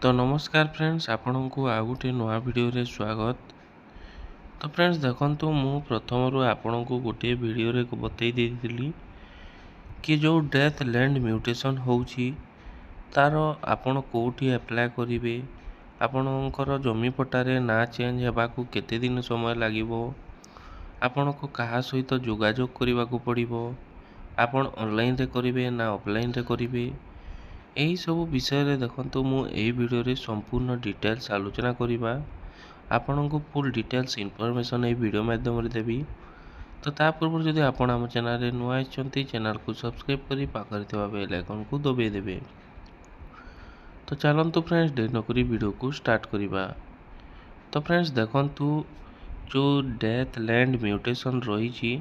तो नमस्कार फ्रेंड्स आपनku आ गोटे नुआ वीडियो रे स्वागत। तो फ्रेंड्स देखंतु मु प्रथम आपनku गोटे वीडियो रे बतई देइतिली कि जो डेथ लैंड म्यूटेशन होउची तार आपण कोठी अप्लाई करिवे, आपणकर जमी पट्टारे ना चेंज हेबाकू केते दिन समय लागिवो, आपनको कहा सहित जोगाजोग करिवाकू पड़िवो, आपण ऑनलाइन रे करिवे ना ऑफलाइन रे करिवे, यही सब विषय रे देखंतु मु एई वीडियो रे संपूर्ण डिटेल्स आलोचना करिबा। आपनको फुल डिटेल्स इन्फॉर्मेशन एई वीडियो माध्यम रे देबी। तो ता पूर्व जदि आपण हम चैनल रे नुआ आछंती चैनल को सब्सक्राइब करी पाखरे थिबा बेल आइकन को दबाई देबे। तो चलंतु फ्रेंड्स देर नकरी वीडियो को स्टार्ट करिबा। तो फ्रेंड्स देखंतु जो डेथ लैंड म्यूटेशन रही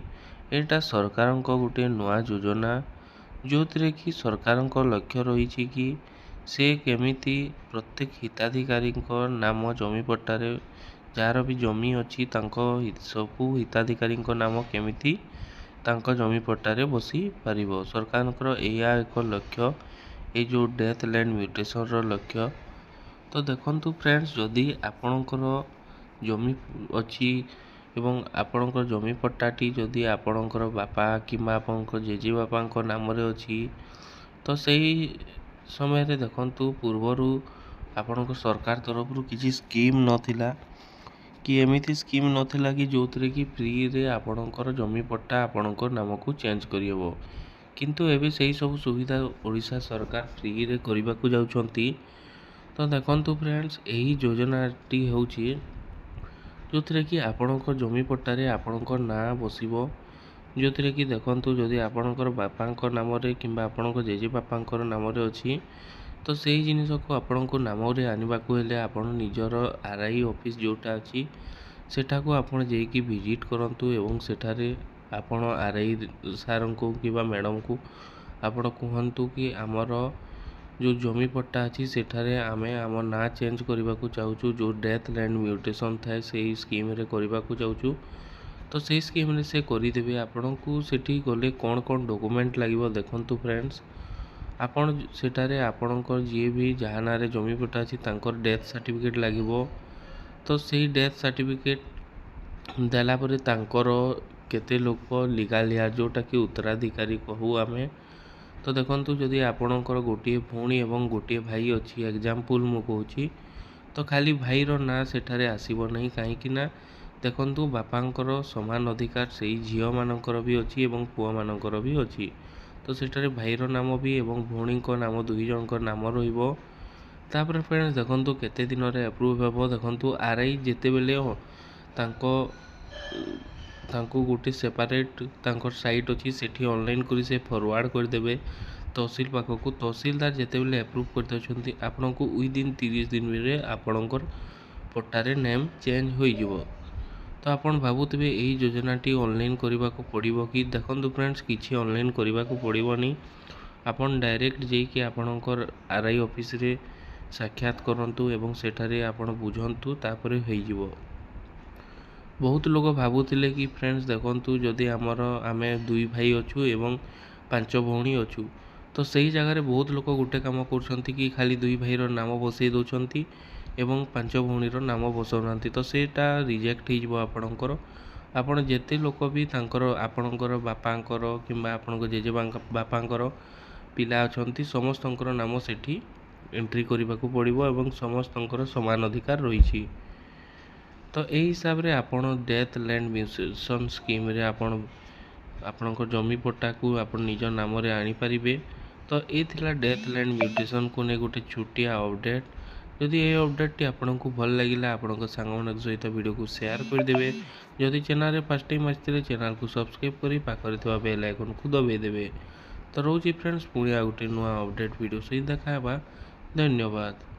एटा सरकार गोटे नुआ योजना जो थरे कि सरकार लक्ष्य रही कि से केमिति प्रत्येक हिताधिकारी नाम जमी पट्टारे जार भी जमी अच्छी सबू हिताधिकारी नाम केमिति जमी पट्टारे बसी पारिबो। सरकार या एक लक्ष्य ये जो डेथ लैंड म्यूटेशन रो लक्ष्य। तो देखंतु फ्रेंड्स जदि आपणकर जमी अच्छी एवं आपणकर जमी पट्टाटी जदि आपणकर बापा किंबा आपणकर जेजे बापा नाम रे अच्छी तो सही समय रे देखंतु पूर्वरु आपणकर सरकार तरफ किसी स्कीम नथिला कि एमिति स्कीम नथिला कि जो थरे कि फ्री रे आपणकर जमी पट्टा आपणकर नाम को चेंज करियबो। किंतु एबे सही सब सुविधा ओडिशा सरकार फ्री रे करिबा को जाउछंती। तो देखंतु फ्रेंड्स एही योजनाटी होउची जो थरे कि आपणकर जमी पट्टारे आपणकर ना बसिबो, जो थरे कि देखंतु जदि आपणकर बापांकर नाम रे किंबा आपणकर जेजे बापांकर नाम रे अछि तो सेही जिनिस को आपणको नाम रे आनिबा को हेले आपण निजर आरआई ऑफिस जोटा अछि सेठा को आपण जेकी विजिट करंतु एवं सेठारे आपण आरआई सार को किबा मैडम को आपण कहंतु कि हमर जो जमी पट्टा अछि सेठारे आमे हमर ना चेंज करबा को चाहूछु, जो डेथ लैंड म्यूटेशन थाए सेही स्कीम रे करबा को चाहूछु। तो सेही स्कीम रे से करि देबे। आपण को सेठी गले कोन कोन डॉक्यूमेंट लागिवो देखंतु फ्रेंड्स आपण सेठारे आपणकर जे भी जहाना रे जमी पट्टा अछि तांकर डेथ सर्टिफिकेट लागिवो। तो सेही डेथ सर्टिफिकेट देला परे तांकर केते लोक लीगल हेयर जोटा कि उत्तराधिकारी कहू आमे। तो देखंतु जदि आपणकर गोटे भौणी एवं गोटे भाई अछि एग्जांपल मु कहूची तो खाली भाई रो ना सेठारे आसीबो नहीं, काहे कि ना देखंतु बापांकर समान अधिकार सेही झियो मानकर भी अछि एवं पुआ मानकर भी अछि। तो सेठारे भाई रो नाम भी एवं भौणी को नाम दुई जन को नाम रहिबो। तापर फ्रेंड्स देखंतु केते दिन रे अप्रूव हेबो। देखंतु आरआई जेते बेले तांको गोटे सेपरेट तांकर साइट अछि सेठी ऑनलाइन करी से फॉरवर्ड कर देबे तहसील पाखकू। तहसीलदार जेते बेले अप्रूव कर दछंती आपनको विदिन 30 दिन रे आपनकर पट्टारे नेम चेंज होई जिवो। तो आपण भाबुतबे एही योजनाटी ऑनलाइन करबा को पड़िबो कि देखंतु फ्रेंड्स किछि ऑनलाइन करबा को पड़िबोनी। आपण डायरेक्ट जेई कि आपनकर आरआई ऑफिस रे साक्षात करंतु एवं सेठारे आपण बुझंतु तापरे होई जिवो। बहुत लोग भाबुतिले कि फ्रेंड्स देखंतु जदि हमर आमे दुई भाई अछु एवं 5 भौणी अछु तो सही जगह रे बहुत लोग गुटे काम करछंती कि खाली दुई भाई रो नाम बसई दोछंती एवं 5 भौणी रो नाम बसौनांती। तो सेटा रिजेक्ट हो जिवो आपणकर। आपण जेते लोक भी तांकर आपणकर बापांकर किंबा आपणकर जेजे बापांकर पिला अछंती समस्तंकर नाम सेठी एंट्री करबा को पड़िबो एवं समस्तंकर समान अधिकार रहिछि। तो एही हिसाब रे आपण डेथ लैंड म्यूटेशन स्कीम रे आपणकर जमी पट्टा को आपण निज नाम रे आनी परिबे। तो ए थिला डेथ लैंड म्यूटेशन को ने गोटे छुटिया अपडेट। जदि ये अपडेट टी आपको भल लगिला आपन सांग सहित वीडियो को शेयर कर देबे। जदि चैनल रे फर्स्ट टाइम आछिले चैनल को सब्सक्राइब करी पाखरे थिबा बेल आइकन को दबाई देबे। तो रोजी फ्रेंड्स पुणी आ गोटे नुआ अपडेट वीडियो सहित देखा। धन्यवाद।